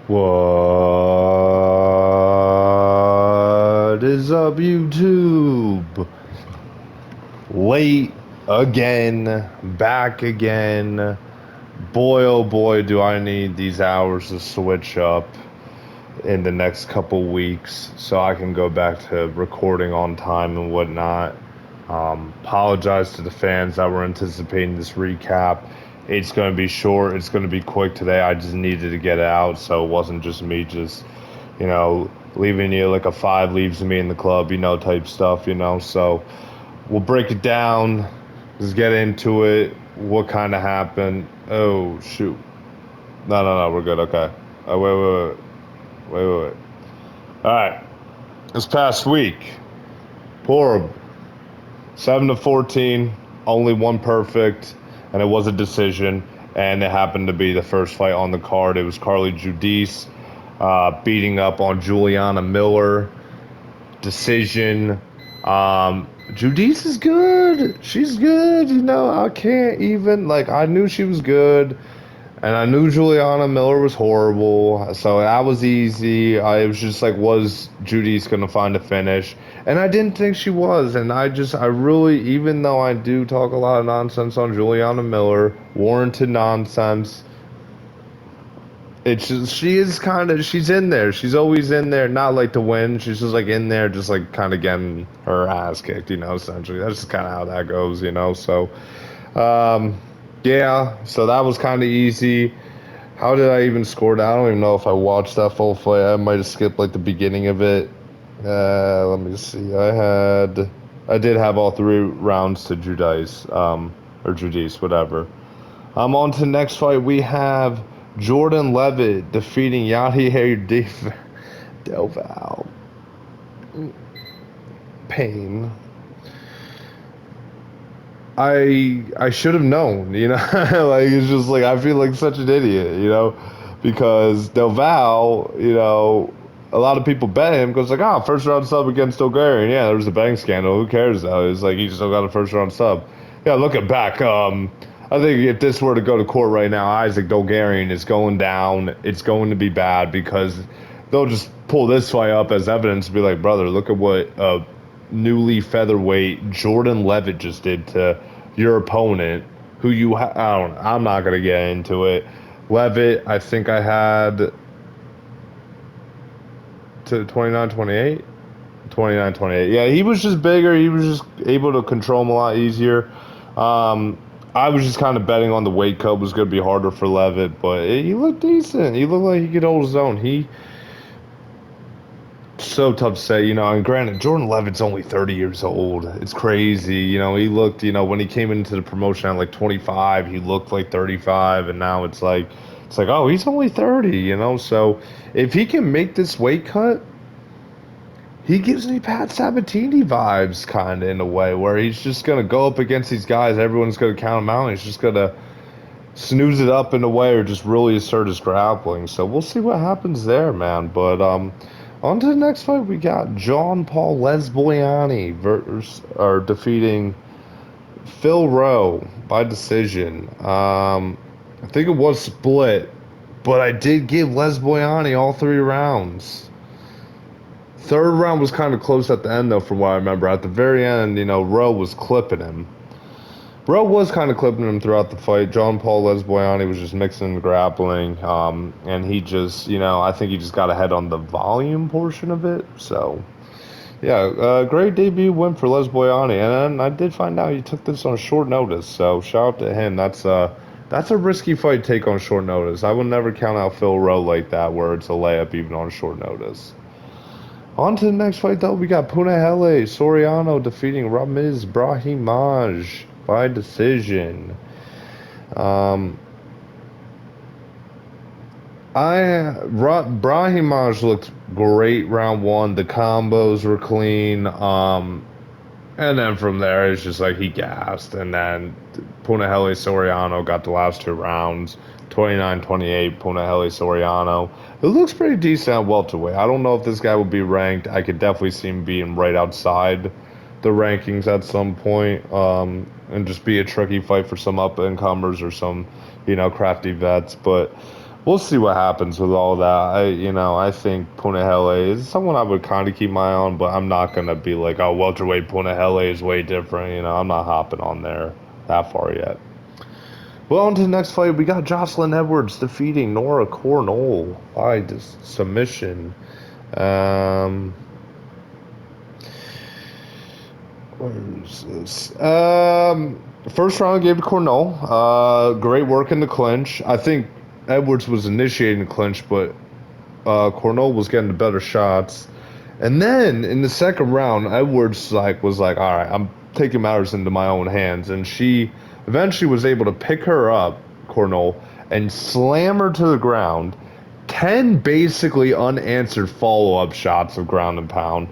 What is up, YouTube? Late again, back again. Boy, oh boy, do I need these hours to switch up in the next couple weeks so I can go back to recording on time and whatnot. Apologize to the fans that were anticipating this recap. It's going to be short, it's going to be quick today. I just needed to get it out so it wasn't just me leaving you like a five leaves me in the club, type stuff, So we'll break it down. Let's get into it. What kind of happened? Oh, shoot. No, we're good. Okay. Wait. All right. This past week, horrible. 7-14, only one perfect, and it was a decision. And it happened to be the first fight on the card. It was Carly Judice beating up on Juliana Miller. Decision. Judice is good. She's good. I can't even I knew she was good. And I knew Juliana Miller was horrible, so that was easy. I was just like, was Judy's gonna find a finish? And I didn't think she was. And I really, even though I do talk a lot of nonsense on Juliana Miller, warranted nonsense, it's just, she's in there. She's always in there, not like to win. She's just like in there, just like kind of getting her ass kicked, essentially. That's just kind of how that goes. So, um, yeah, so that was kind of easy. How did I even score that? I don't even know if I watched that full fight. I might have skipped like the beginning of it. Let me see. I did have all three rounds to Judice, or Judice, whatever. On to the next fight. We have Jordan Levitt defeating Yair Delval. Pain. I should have known, like it's just like I feel like such an idiot, because Del Val, a lot of people bet him because first round sub against Bulgarian. Yeah, there was a betting scandal. Who cares though? It's like he still got a first round sub. Yeah, looking back, I think if this were to go to court right now, Isaac Bulgarian is going down. It's going to be bad because they'll just pull this fight up as evidence to be like, brother, look at what newly featherweight Jordan Levitt just did to your opponent, who I don't know. I'm not gonna get into it. Levitt, I think I had to 29-28. 29-28. Yeah, he was just bigger. He was just able to control him a lot easier. I was just kind of betting on the weight cut was going to be harder for Levitt, but he looked decent. He looked like he could hold his own. So tough to say, and granted, Jordan Levitt's only 30 years old. It's crazy. He looked, when he came into the promotion at like 25, he looked like 35, and now it's like, oh, he's only 30, So if he can make this weight cut, he gives me Pat Sabatini vibes, kind of in a way, where he's just gonna go up against these guys. Everyone's gonna count him out. And he's just gonna snooze it up in a way, or just really assert his grappling. So we'll see what happens there, man. But on to the next fight, we got John Paul Lesboiani defeating Phil Rowe by decision. I think it was split, but I did give Lesboiani all three rounds. Third round was kind of close at the end, though, from what I remember. At the very end, Rowe was clipping him. Rowe was kind of clipping him throughout the fight. John Paul Lesboiani was just mixing the grappling, and he just, I think he just got ahead on the volume portion of it. So, yeah, great debut win for Lesboiani, and I did find out he took this on short notice. So, shout out to him. That's a risky fight to take on short notice. I would never count out Phil Rowe like that, where it's a layup even on short notice. On to the next fight, though. We got Punahele Soriano defeating Ramiz Brahimaj by decision. Brahimaj looked great round one. The combos were clean. And then from there, it's just like he gassed. And then Punahele Soriano got the last two rounds. 29-28, Punahele Soriano. It looks pretty decent at welterweight. I don't know if this guy will be ranked. I could definitely see him being right outside the rankings at some point, and just be a tricky fight for some up-and-comers or some, crafty vets. But we'll see what happens with all that. I think Punahele is someone I would kind of keep my eye on, but I'm not gonna be like, oh, welterweight Punahele is way different. I'm not hopping on there that far yet. Well, on to the next fight. We got Jocelyn Edwards defeating Nora Cornell by submission. Um, where is this? First round gave to Cornell. Great work in the clinch. I think Edwards was initiating the clinch, but Cornell was getting the better shots. And then in the second round, Edwards was like, all right, I'm taking matters into my own hands, and she eventually was able to pick her up, Cornell, and slam her to the ground. 10 basically unanswered follow-up shots of ground and pound.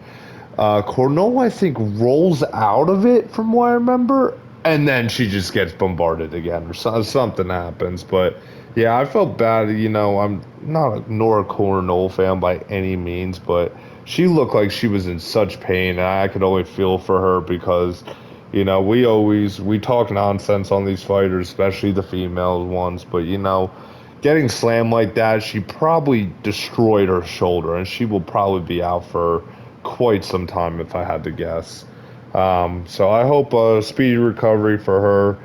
Cornell, I think, rolls out of it from what I remember, and then she just gets bombarded again, or something happens. But yeah, I felt bad. I'm not a Nora Cornell fan by any means, but she looked like she was in such pain, and I could only feel for her because, we talk nonsense on these fighters, especially the female ones, but getting slammed like that, she probably destroyed her shoulder, and she will probably be out for quite some time if I had to guess. So I hope a speedy recovery for her.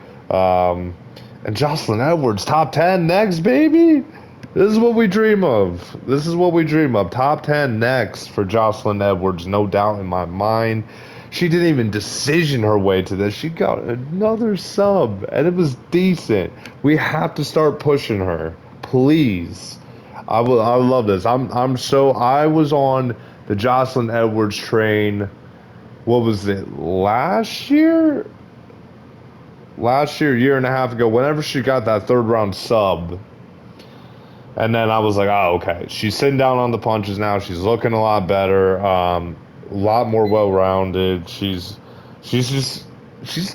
And Jocelyn Edwards, top 10 next, baby. This is what we dream of. This is what we dream of. Top 10 next for Jocelyn Edwards, no doubt in my mind. She didn't even decision her way to this. She got another sub, and it was decent. We have to start pushing her, please. I love this. I was on the Jocelyn Edwards train. What was it? Last year, year and a half ago. Whenever she got that third round sub. And then I was like, oh, okay. She's sitting down on the punches now. She's looking a lot better, a lot more well-rounded. She's decent. She's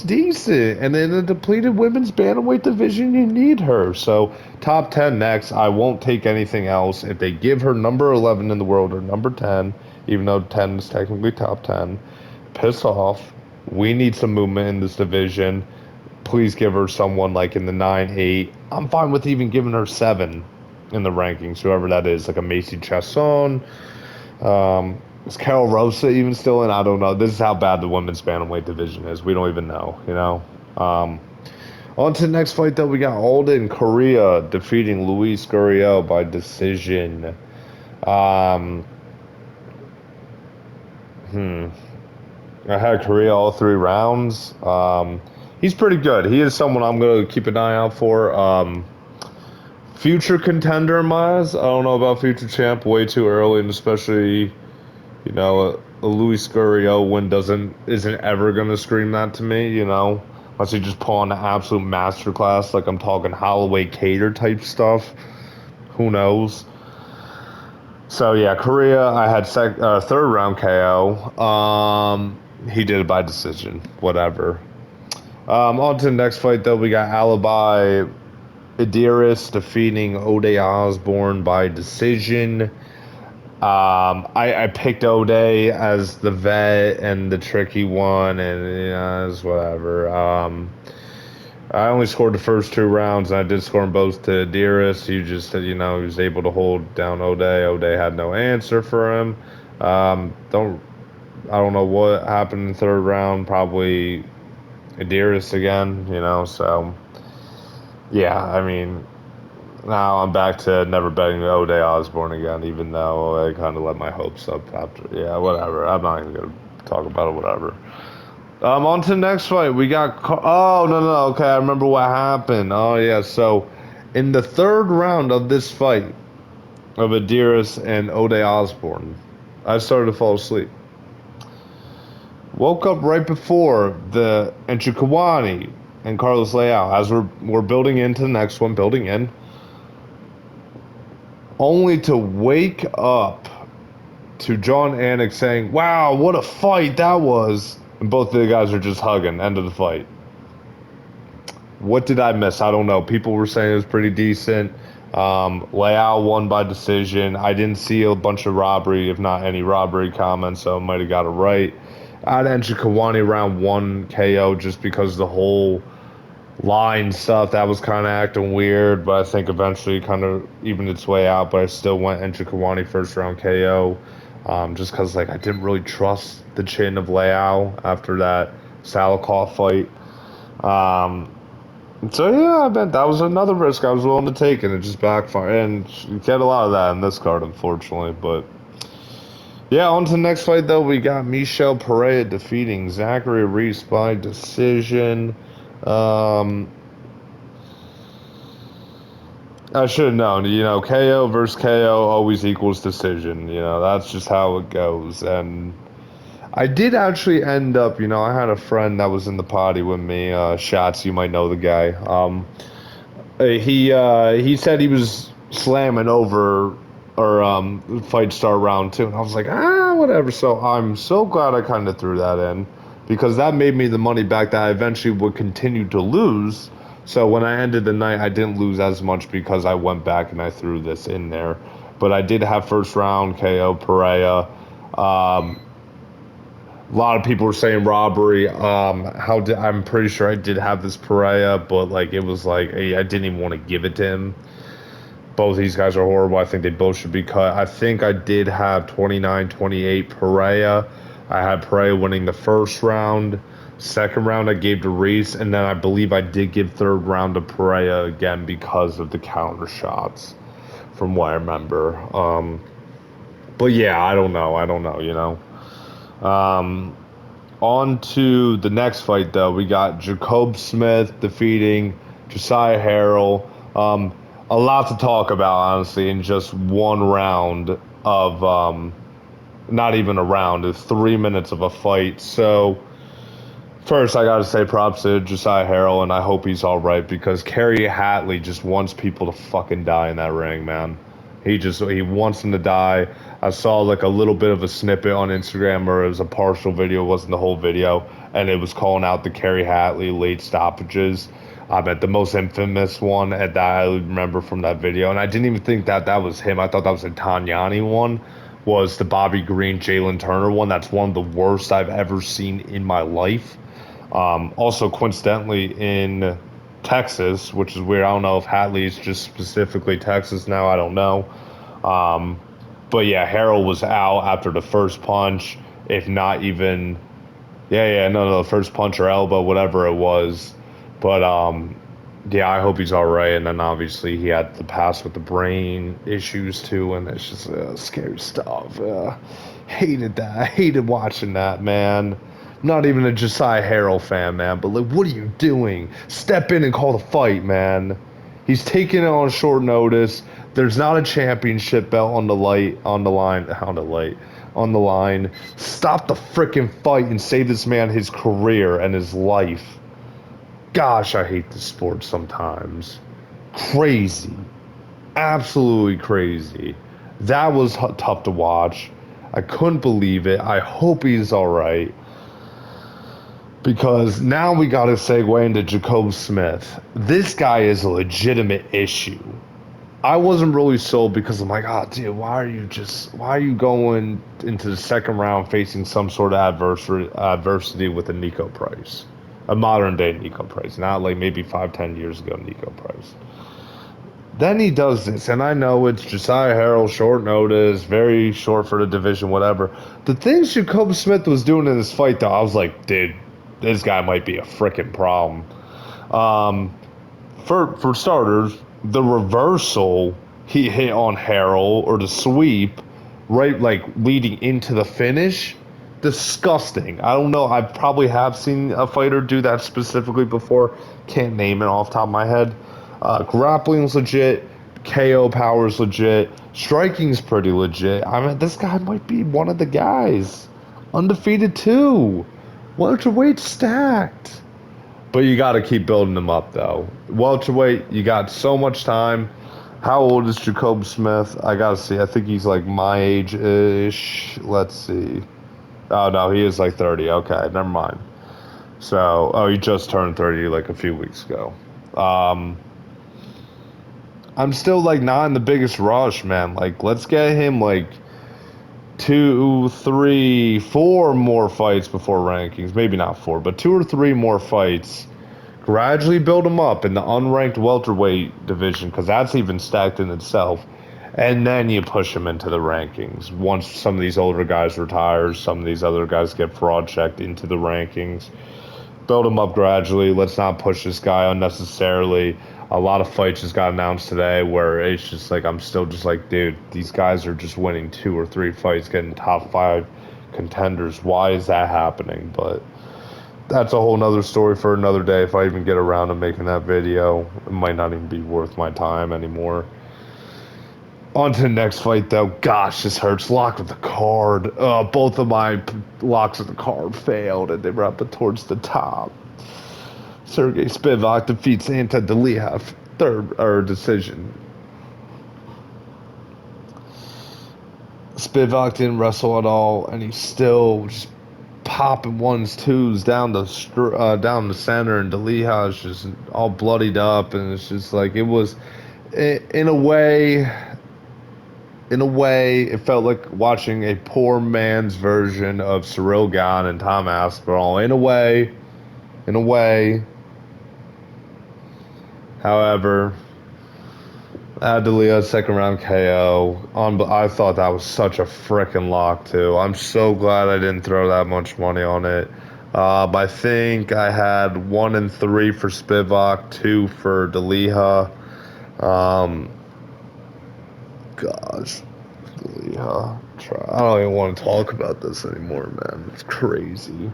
decent. And in the depleted women's bantamweight division, you need her. So top 10 next. I won't take anything else. If they give her number 11 in the world or number 10, even though 10 is technically top 10, piss off. We need some movement in this division. Please give her someone like in the 9-8. I'm fine with even giving her 7 in the rankings, whoever that is, like a Macy Chasson. Is Carol Rosa even still in? I don't know. This is how bad the women's bantamweight division is. We don't even know, On to the next fight, though. We got Alden Correa defeating Luis Gurriel by decision. I had Correa all 3 rounds. He's pretty good. He is someone I'm going to keep an eye out for. Future contender in my eyes. I don't know about future champ. Way too early, and especially, a Luis Gurriel win isn't ever going to scream that to me, unless he just pull on an absolute masterclass, like I'm talking Holloway Cater type stuff. Who knows? So yeah, Correa, I had third round KO. He did it by decision. Whatever. On to the next fight, though. We got Alibi Idiris defeating O'Day Osborne by decision. I picked O'Day as the vet and the tricky one, and it's whatever. I only scored the first 2 rounds, and I did score them both to Idiris. He just, he was able to hold down O'Day. O'Day had no answer for him. I don't know what happened in the third round. Probably Idiris again, so yeah, I mean, now I'm back to never betting O'Day Osborne again, even though I kind of let my hopes up after. Yeah, whatever. I'm not even going to talk about it, whatever. On to the next fight. We got, oh, no, okay, I remember what happened. Oh, yeah, so in the third round of this fight of Idiris and O'Day Osborne, I started to fall asleep. Woke up right before the Nchukawani and Carlos Leao, as we're building into the next one, only to wake up to John Anik saying, wow, what a fight that was. And both of the guys are just hugging, end of the fight. What did I miss? I don't know. People were saying it was pretty decent. Leao won by decision. I didn't see a bunch of robbery, if not any robbery comments, so I might have got it right. I had Nchukawani round 1 KO just because the whole line stuff that was kind of acting weird, but I think eventually kind of evened its way out. But I still went Njokuani first round KO, just because like I didn't really trust the chin of Leao after that Salikov fight. Um, so yeah, I bet that was another risk I was willing to take, and it just backfired. And you get a lot of that in this card, unfortunately. But yeah, on to the next fight though. We got Michel Pereira defeating Zachary Reese by decision. Um, I should have known. KO versus KO always equals decision. That's just how it goes. And I did actually end up. I had a friend that was in the party with me. Shots, you might know the guy. He said he was slamming over or fight star round two, and I was like, whatever. So I'm so glad I kind of threw that in because that made me the money back that I eventually would continue to lose. So when I ended the night, I didn't lose as much because I went back and I threw this in there. But I did have first round KO Pereira. A lot of people were saying robbery. I'm pretty sure I did have this Pereira, but like it was like I didn't even want to give it to him. Both these guys are horrible. I think they both should be cut. I think I did have 29-28 Pereira. I had Pereira winning the first round. Second round I gave to Reese, and then I believe I did give third round to Pereira again because of the counter shots, from what I remember. But yeah, I don't know. On to the next fight, though. We got Jacob Smith defeating Josiah Harrell. A lot to talk about, honestly, in just one round of, not even a round, it's 3 minutes of a fight. So, first, I gotta say props to Josiah Harrell, and I hope he's all right because Kerry Hatley just wants people to fucking die in that ring, man. He wants them to die. I saw like a little bit of a snippet on Instagram, or it was a partial video, it wasn't the whole video, and it was calling out the Kerry Hatley late stoppages. At the most infamous one that I remember from that video, and I didn't even think that that was him. I thought that was a Tanyani one. Was the Bobby Green Jalen Turner one? That's one of the worst I've ever seen in my life. Also, coincidentally, in Texas, which is weird. I don't know if Hatley's just specifically Texas now. I don't know. But yeah, Harrell was out after the first punch, if not even. Yeah, no, the first punch or elbow, whatever it was. But yeah, I hope he's all right. And then obviously he had the past with the brain issues too, and it's just scary stuff. Hated that. I hated watching that, man. Not even a Josiah Harrell fan, man. But like, what are you doing? Step in and call the fight, man. He's taking it on short notice. There's not a championship belt on the line. Stop the freaking fight and save this man his career and his life. Gosh, I hate this sport sometimes. Crazy. Absolutely crazy. That was tough to watch. I couldn't believe it. I hope he's all right. Because now we got to segue into Jacob Smith. This guy is a legitimate issue. I wasn't really sold because I'm like, dude, why are you going into the second round facing some sort of adversity with a Nico Price? A modern day Nico Price, not like maybe 5-10 years ago Nico Price. Then he does this, and I know it's Josiah Harrell, short notice, very short for the division, whatever. The things Jacob Smith was doing in this fight, though, I was like, dude, this guy might be a freaking problem. For starters, the reversal he hit on Harrell, or the sweep, right, like leading into the finish, disgusting. I don't know. I probably have seen a fighter do that specifically before. Can't name it off the top of my head. Grappling's legit. KO power's legit. Striking's pretty legit. I mean, this guy might be one of the guys. Undefeated too. Welterweight stacked. But you got to keep building them up, though. Welterweight, you got so much time. How old is Jacob Smith? I got to see. I think he's like my age-ish. Let's see. Oh, no, he is like 30. Okay, never mind. So, he just turned 30 like a few weeks ago. I'm still like not in the biggest rush, man. Like, let's get him like 2, 3, 4 more fights before rankings. Maybe not 4, but 2 or 3 more fights. Gradually build him up in the unranked welterweight division because that's even stacked in itself. And then you push him into the rankings. Once some of these older guys retire, some of these other guys get fraud checked into the rankings. Build him up gradually. Let's not push this guy unnecessarily. A lot of fights just got announced today where it's just like, I'm still just like, dude, these guys are just winning 2 or 3 fights, getting top 5 contenders. Why is that happening? But that's a whole nother story for another day. If I even get around to making that video, it might not even be worth my time anymore. On to the next fight, though. Gosh, this hurts. Lock of the card. Both of my locks of the card failed, and they were up towards the top. Sergey Spivak defeats Ante Delija, third or decision. Spivak didn't wrestle at all, and he's still just popping ones, twos down the center, and Delija is just all bloodied up, and it's just like it was, in a way. In a way, it felt like watching a poor man's version of Cyril Gane and Tom Aspinall. In a way. However, Adelia second round KO. I thought that was such a freaking lock too. I'm so glad I didn't throw that much money on it. I think I had 1 and 3 for Spivak, 2 for Delija. Gosh, Delija. I don't even want to talk about this anymore, man. It's crazy.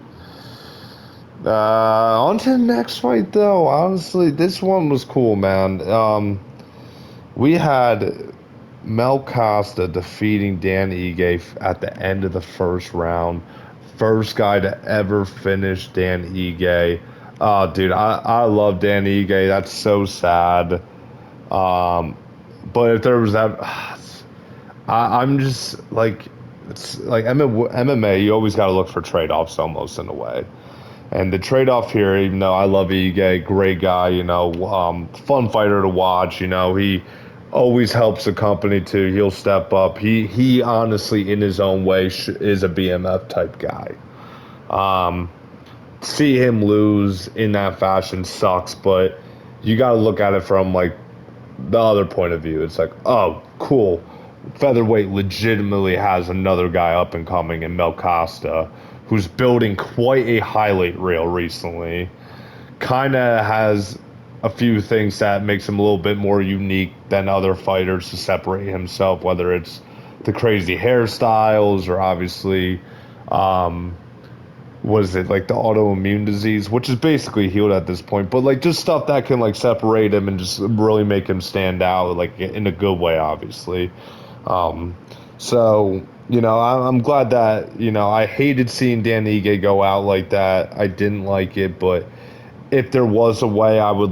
On to the next fight, though. Honestly, this one was cool, man. We had Mel Costa defeating Dan Ige at the end of the first round. First guy to ever finish Dan Ige. Oh, dude, I love Dan Ige. That's so sad. But if there was that, I'm just like, it's like MMA. You always got to look for trade-offs, almost in a way. And the trade-off here, even though I love Ige, great guy, fun fighter to watch. He always helps the company too. He'll step up. He honestly, in his own way, is a BMF type guy. See him lose in that fashion sucks, but you got to look at it from like the other point of view. It's like, oh, cool. Featherweight legitimately has another guy up and coming in Mel Costa, who's building quite a highlight reel recently. Kind of has a few things that makes him a little bit more unique than other fighters to separate himself, whether it's the crazy hairstyles or obviously, what is it, like the autoimmune disease, which is basically healed at this point, but like just stuff that can like separate him and just really make him stand out, like in a good way, obviously. So, I'm glad that, I hated seeing Dan Ige go out like that. I didn't like it, but if there was a way I would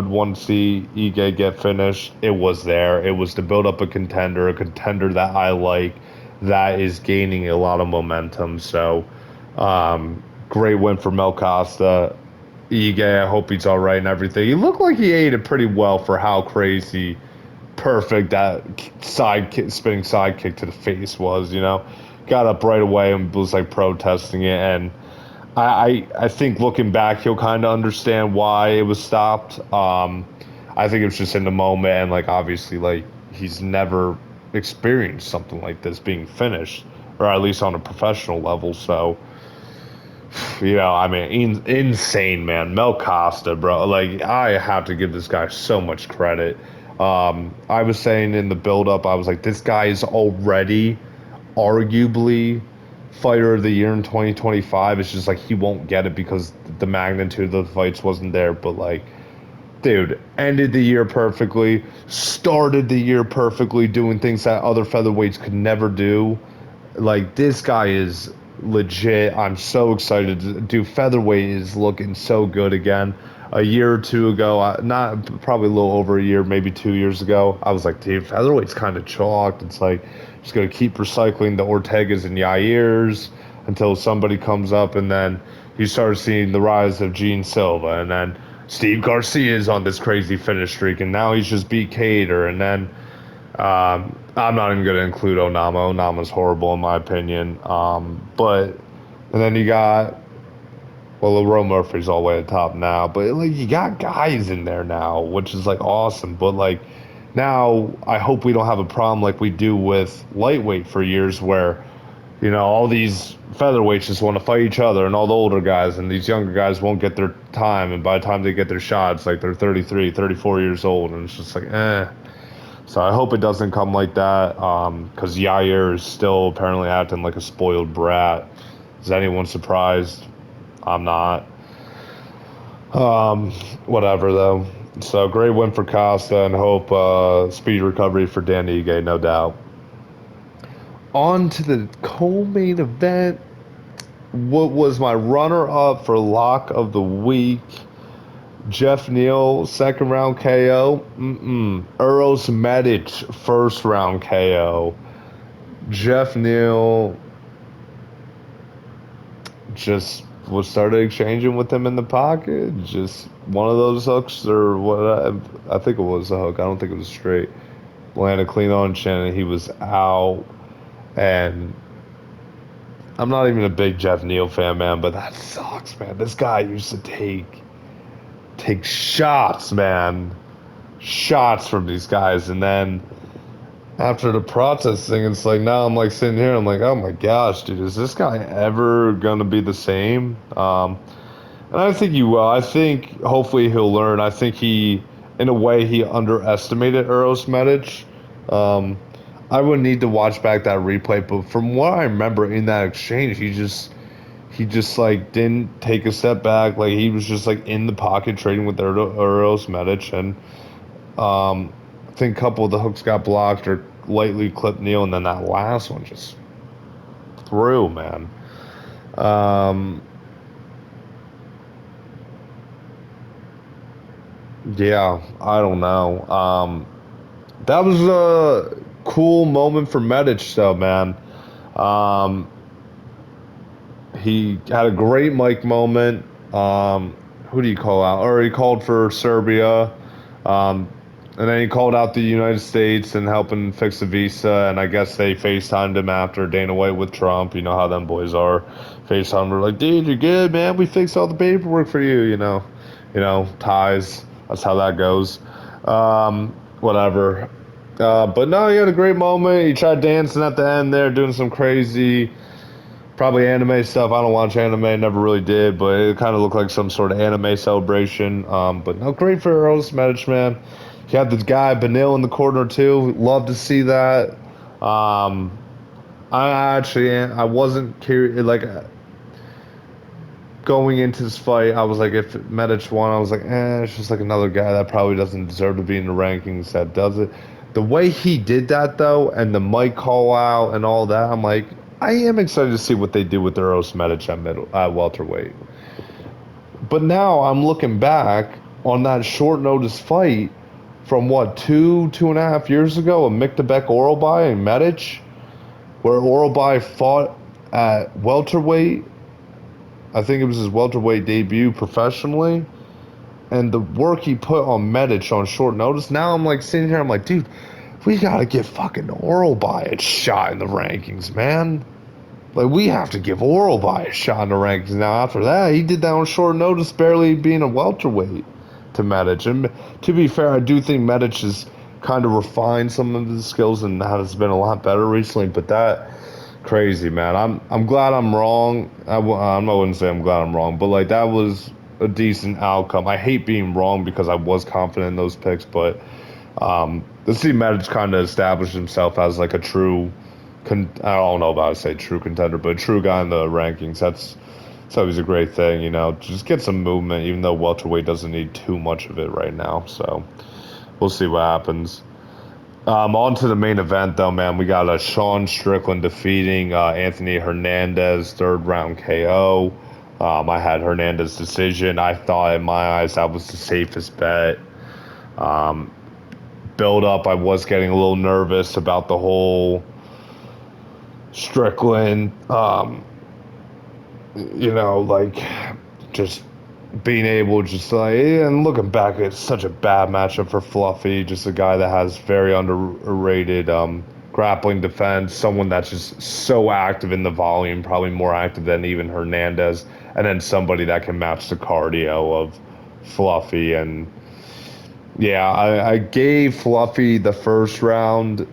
want to see Ige get finished, it was there. It was to build up a contender that I like, that is gaining a lot of momentum. So, great win for Mel Costa. Ige, I hope he's all right and everything. He looked like he ate it pretty well for how crazy perfect that spinning side kick to the face was. Got up right away and was like protesting it, and I think looking back he'll kind of understand why it was stopped. I think it was just in the moment, and like obviously like he's never experienced something like this being finished, or at least on a professional level. So I mean, insane, man. Mel Costa, bro. Like, I have to give this guy so much credit. I was saying in the build-up, I was like, this guy is already arguably fighter of the year in 2025. It's just like he won't get it because the magnitude of the fights wasn't there. But like, dude, ended the year perfectly, started the year perfectly, doing things that other featherweights could never do. Like, this guy is legit. I'm so excited. Dude, featherweight is looking so good again. A year or two ago, not probably a little over a year, maybe 2 years ago, I was like, dude, featherweight's kind of chalked. It's like, just going to keep recycling the Ortegas and Yairs until somebody comes up, and then you start seeing the rise of Gene Silva, and then Steve Garcia is on this crazy finish streak, and now he's just beat Cater, and then I'm not even going to include Onama. Onama's horrible in my opinion. And then you got Well, Leroy Murphy's all the way at the top now, but like you got guys in there now, which is like awesome. But like now, I hope we don't have a problem like we do with lightweight for years, where all these featherweights just want to fight each other, and all the older guys and these younger guys won't get their time, and by the time they get their shots, like they're 33, 34 years old, and it's just like, eh. So I hope it doesn't come like that, because Yair is still apparently acting like a spoiled brat. Is anyone surprised? I'm not. Um, Whatever though. So great win for Costa, and hope speedy recovery for Dan Ige, no doubt. On to the co-main event. What was my runner-up for lock of the week? Jeff Neal, second round KO. Uros Medic, first round KO. Jeff Neal just was started exchanging with him in the pocket. Just one of those hooks, or what? I think it was a hook. I don't think it was straight. Landed clean on chin, and he was out. And I'm not even a big Jeff Neal fan, man, but that sucks, man. This guy used to take shots, man. Shots from these guys, and then after the processing, it's like now I'm like sitting here, I'm like, oh my gosh, dude, is this guy ever gonna be the same? And I think he will. I think hopefully he'll learn. I think in a way, he underestimated Uros Medic. I would need to watch back that replay, but from what I remember in that exchange, he just like didn't take a step back. Like he was just like in the pocket trading with Uros Medic, and I think a couple of the hooks got blocked or lightly clipped Neal, and then that last one just threw, man. Yeah, I don't know. That was a cool moment for Medic, though, man. Um, he had a great mic moment. Who do you call out? Or he called for Serbia. Um, and then he called out the United States and helping fix the visa. And I guess they FaceTimed him after Dana White with Trump. You know how them boys are. FaceTime, we're like, dude, you're good, man. We fixed all the paperwork for you, ties. That's how that goes. Whatever. But no, he had a great moment. He tried dancing at the end there, doing some crazy, probably anime stuff. I don't watch anime, never really did, but it kind of looked like some sort of anime celebration. But no, great for Eros Medic, man. He had this guy Benil in the corner too. Love to see that. I wasn't curious, like going into this fight. I was like, if Medic won, I was like, it's just like another guy that probably doesn't deserve to be in the rankings that does it. The way he did that though, and the mic call out and all that, I'm like, I am excited to see what they do with the Eros Medic at welterweight. But now I'm looking back on that short notice fight from what, 2.5 years ago, a Miktabek Oralbai and Medic, where Oralbai fought at welterweight. I think it was his welterweight debut professionally. And the work he put on Medic on short notice. Now I'm like sitting here, I'm like, dude, we gotta give fucking Oralbai a shot in the rankings, man. Like, we have to give Oralbai a shot in the rankings. Now, after that, he did that on short notice, barely being a welterweight to Medic. And to be fair, I do think Medic has kind of refined some of his skills and has been a lot better recently. But that, crazy, man. I'm glad I'm wrong. I wouldn't say I'm glad I'm wrong, but like that was a decent outcome. I hate being wrong because I was confident in those picks, but to see Medic kind of establish himself as like a true, I don't know about to say true contender, but a true guy in the rankings. That's always a great thing, Just get some movement, even though welterweight doesn't need too much of it right now. So we'll see what happens. On to the main event, though, man. We got a Sean Strickland defeating Anthony Hernandez, third round KO. I had Hernandez decision. I thought, in my eyes, that was the safest bet. Build up, I was getting a little nervous about the whole Strickland, like just being able just like, and looking back, it's such a bad matchup for Fluffy, just a guy that has very underrated grappling defense, someone that's just so active in the volume, probably more active than even Hernandez. and then somebody that can match the cardio of Fluffy. And yeah, I gave Fluffy the first round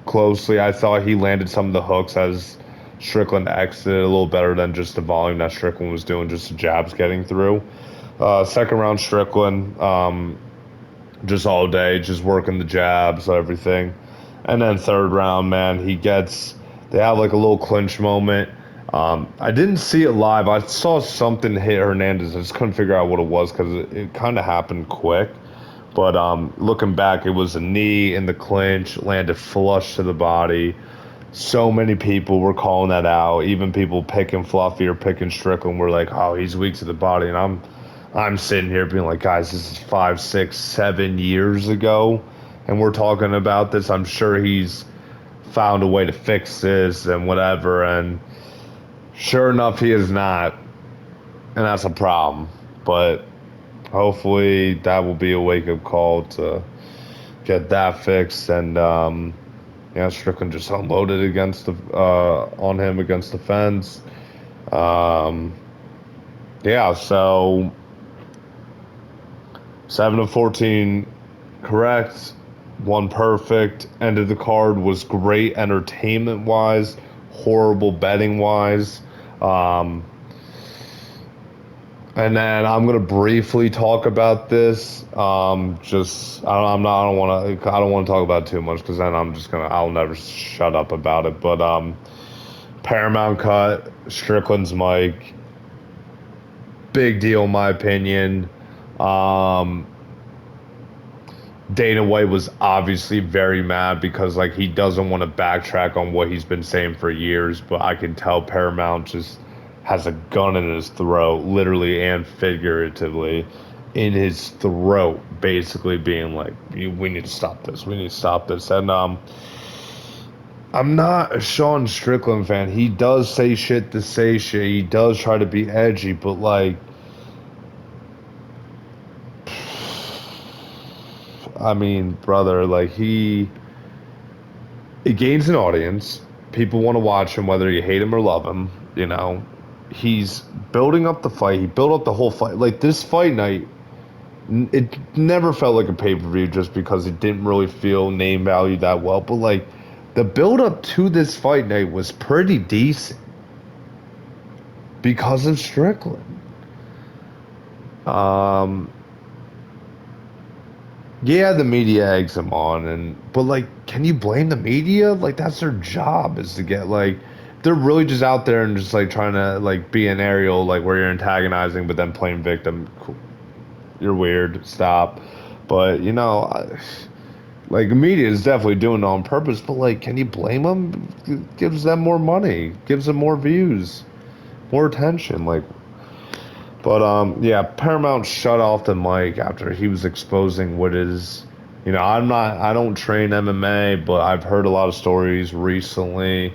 closely. I thought he landed some of the hooks as Strickland exited a little better than just the volume that Strickland was doing, just the jabs getting through. Second round, Strickland, just all day, just working the jabs, everything. And then third round, man, they have like a little clinch moment. I didn't see it live. I saw something hit Hernandez. I just couldn't figure out what it was because it kind of happened quick. But looking back, it was a knee in the clinch, landed flush to the body. So many people were calling that out. Even people picking Fluffy or picking Strickland were like, "Oh, he's weak to the body." And I'm sitting here being like, "Guys, this is 5, 6, 7 years ago, and we're talking about this. I'm sure he's found a way to fix this and whatever." And sure enough, he is not, and that's a problem. But hopefully, that will be a wake-up call to get that fixed. And yeah, Strickland just unloaded on him against the fence. Yeah, so 7 of 14 correct, one perfect. End of the card was great entertainment wise, horrible betting wise. And then I'm gonna briefly talk about this. Just I don't want to talk about it too much because then I'll never shut up about it. But Paramount cut Strickland's mic. Big deal in my opinion. Dana White was obviously very mad because like he doesn't want to backtrack on what he's been saying for years, but I can tell Paramount just has a gun in his throat, literally and figuratively, in his throat, basically being like, "We need to stop this. We need to stop this." And I'm not a Sean Strickland fan. He does say shit to say shit. He does try to be edgy, but like, I mean, brother, like it gains an audience. People want to watch him, whether you hate him or love him. You know, he's building up the fight. He built up the whole fight. Like this fight night, it never felt like a pay-per-view just because it didn't really feel name value that well. But like the build up to this fight night was pretty decent because of Strickland. Yeah, the media eggs him on, but like, can you blame the media? Like, that's their job is to get like, they're really just out there and just like trying to like be an aerial, like where you're antagonizing, but then playing victim. Cool. You're weird. Stop. But like the media is definitely doing it on purpose. But like, can you blame them? It gives them more money, gives them more views, more attention. Like, but yeah, Paramount shut off the mic after he was exposing what is, I don't train MMA, but I've heard a lot of stories recently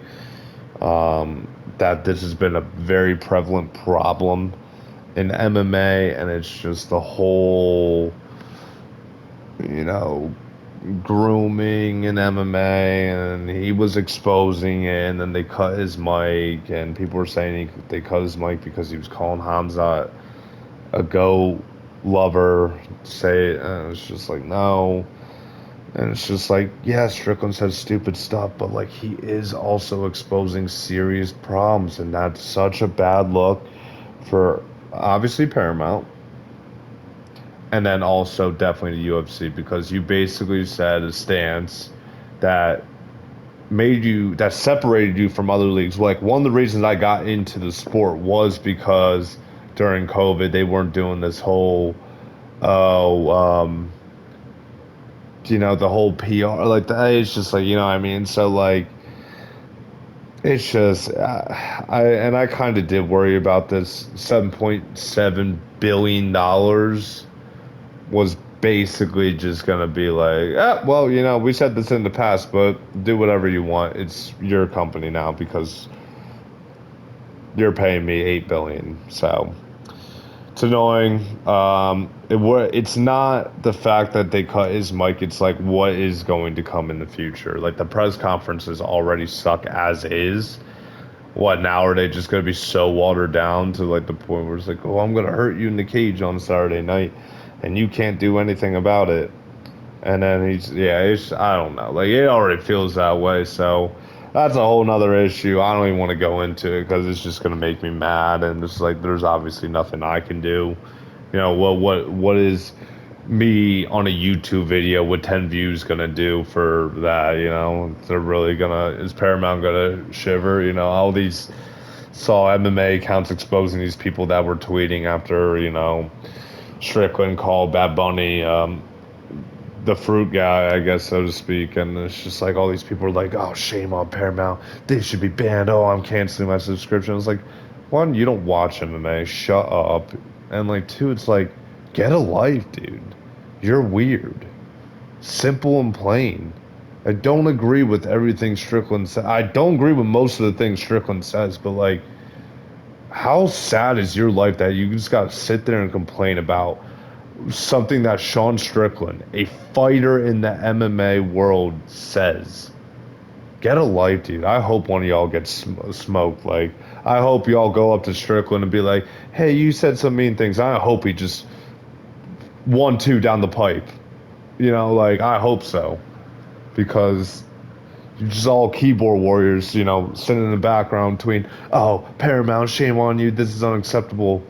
that this has been a very prevalent problem in MMA, and it's just the whole, grooming in MMA, and he was exposing it, and then they cut his mic, and people were saying they cut his mic because he was calling Hamza a goat lover. It's just like, no. And it's just like, yeah, Strickland says stupid stuff, but like he is also exposing serious problems, and that's such a bad look for obviously Paramount, and then also definitely the UFC, because you basically said a stance that that separated you from other leagues. Like, one of the reasons I got into the sport was because during COVID they weren't doing this whole the whole PR, like it's just like, what I mean? So like, it's just I kind of did worry about this. $7.7 billion was basically just gonna be like, well, we said this in the past, but do whatever you want. It's your company now because you're paying me $8 billion. So it's annoying. It's not the fact that they cut his mic. It's like, what is going to come in the future? Like, the press conferences already suck as is. What now are they just gonna be so watered down to like the point where it's like, oh, I'm gonna hurt you in the cage on Saturday night, and you can't do anything about it. And then I don't know, like it already feels that way. So that's a whole nother issue. I don't even want to go into it because it's just gonna make me mad, and it's like there's obviously nothing I can do. What is me on a YouTube video with 10 views gonna do for that? They're really gonna is Paramount gonna shiver? All these saw MMA accounts exposing these people that were tweeting after Strickland called Bad Bunny the fruit guy, I guess, so to speak. And it's just like all these people are like, oh, shame on Paramount. They should be banned. Oh, I'm canceling my subscription. It's like, one, you don't watch MMA. Shut up. And like, two, it's like, get a life, dude. You're weird. Simple and plain. I don't agree with everything Strickland says. I don't agree with most of the things Strickland says, but like, how sad is your life that you just got to sit there and complain about something that Sean Strickland, a fighter in the MMA world, says? Get a life, dude. I hope one of y'all gets smoked. Like, I hope y'all go up to Strickland and be like, hey, you said some mean things. I hope he just 1-2 down the pipe. Like, I hope so. Because you're just all keyboard warriors, sitting in the background tweeting, oh, Paramount, shame on you. This is unacceptable.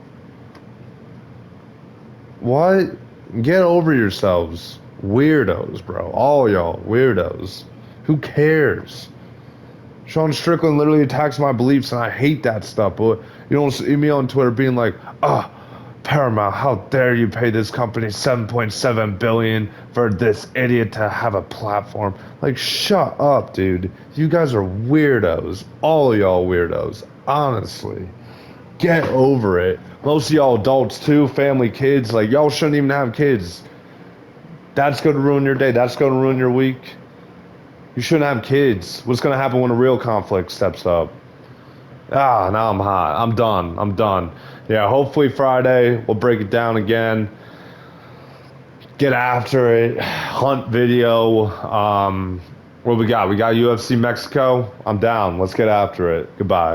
What? Get over yourselves. Weirdos, bro. All y'all, weirdos. Who cares? Sean Strickland literally attacks my beliefs, and I hate that stuff. But you don't see me on Twitter being like, ah, oh, Paramount, how dare you pay this company $7.7 billion for this idiot to have a platform? Like, shut up, dude. You guys are weirdos. All of y'all weirdos. Honestly. Get over it. Most of y'all adults too, family, kids, like y'all shouldn't even have kids. That's gonna ruin your day. That's gonna ruin your week. You shouldn't have kids. What's gonna happen when a real conflict steps up? Now I'm hot. I'm done. I'm done. Yeah, hopefully Friday we'll break it down again. Get after it. Hunt video. What we got? We got UFC Mexico. I'm down. Let's get after it. Goodbye.